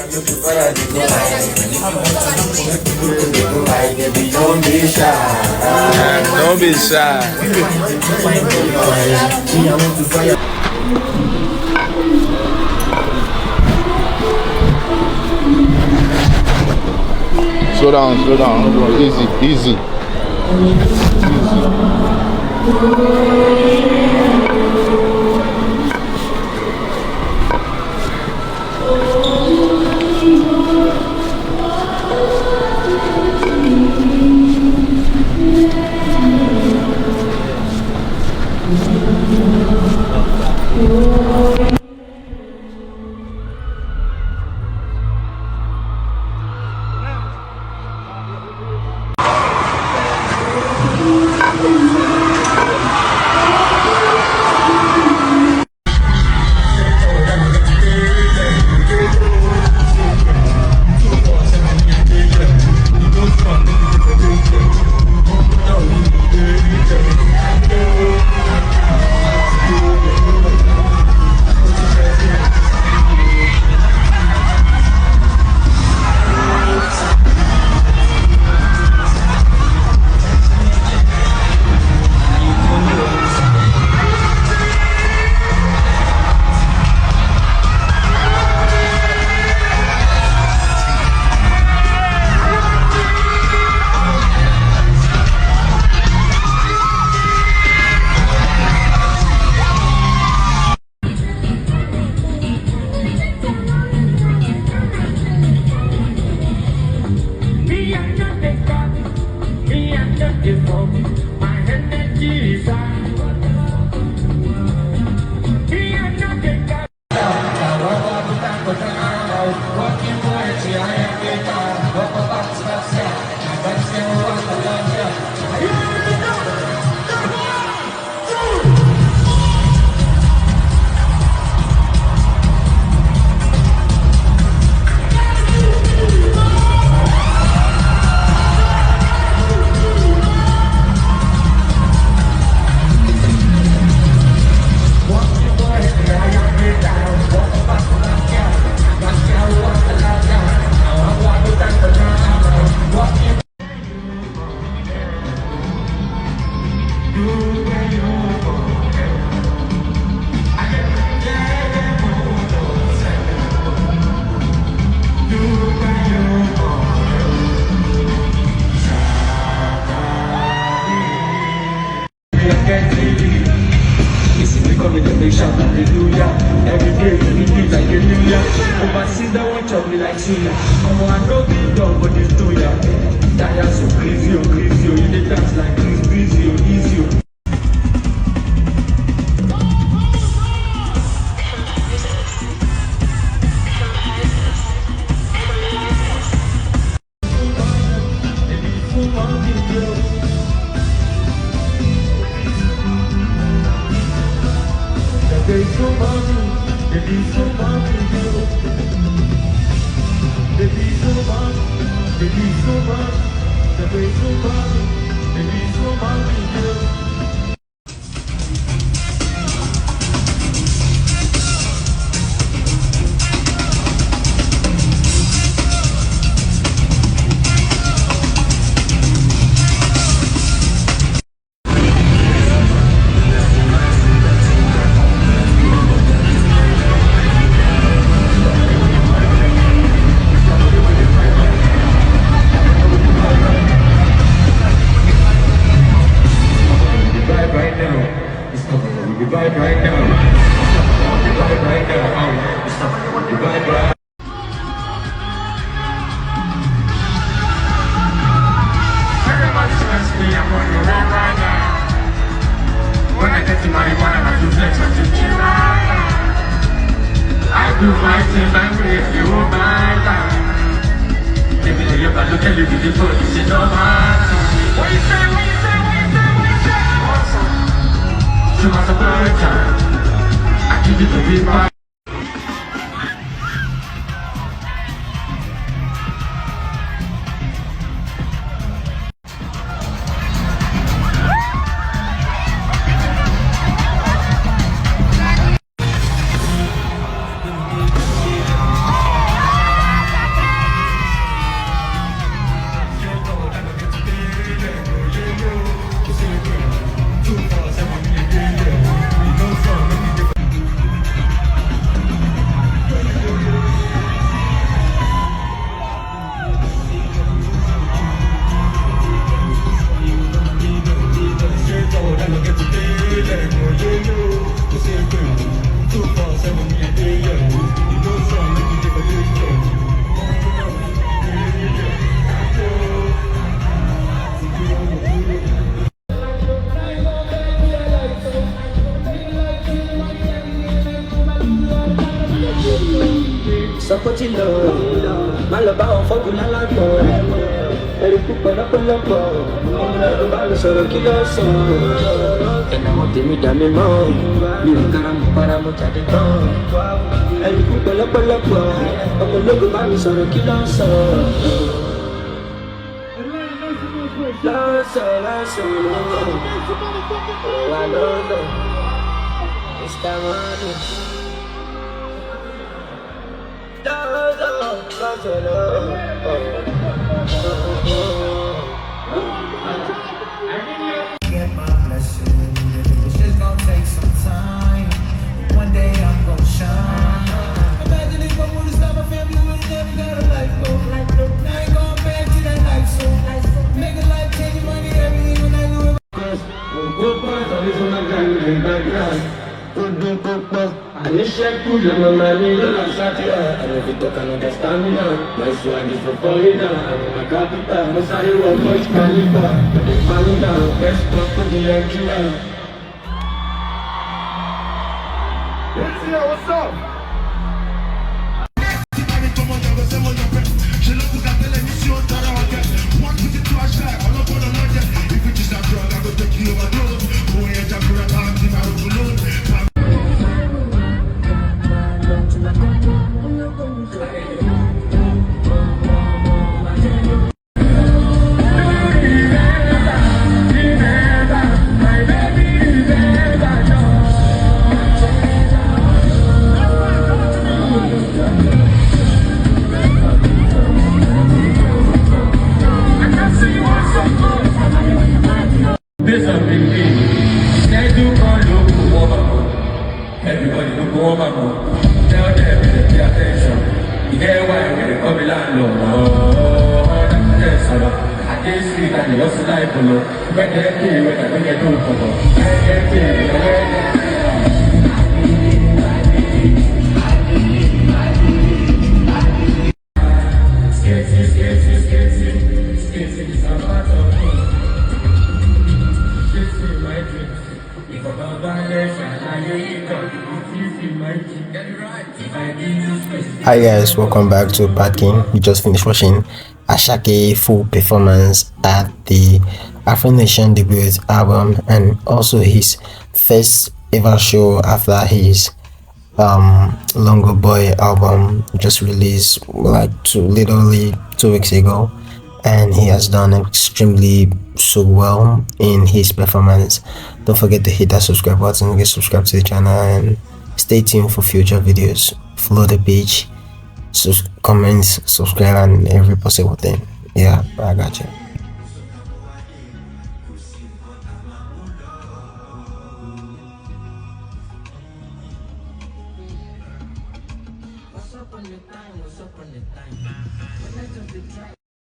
Don't be shy. Don't be shy. Slow down. Easy. support you love. My love out for good like more. Every people up and up. I'm about to sort of kill us all. And I want to meet them more. You can't para much at the door. Every people up and up. I'm look about me sort of kill us all. Lost, oh, I don't know. It's that money. Get my blessing. It's just gonna take some time. One day I'm gonna shine. Imagine if I would've stopped my family, would've never got a life goal. Now I ain't going back to that life so. Make a life changing money, everything when I do it. I wish I could remember my little Asake. And if you talk and understand me now, my swag is for falling down. I'm a capital, but I want much caliber. But they falling down, best stuff for the entry. What's up? Everybody look over more. Tell them to pay attention. You get why we're coming along. Oh, that's I can't see that you also like below. When they kill, when I get to Hi guys, welcome back to Parking. We just finished watching Asake full performance at the Afro Nation debut album and also his first ever show after his Longo Boy album just released like literally 2 weeks ago, and he has done extremely so well in his performance. Don't forget to hit that subscribe button, get subscribed to the channel, and stay tuned for future videos. Follow the page, comments, subscribe, and every possible thing. Yeah, I got you. What's up on the time?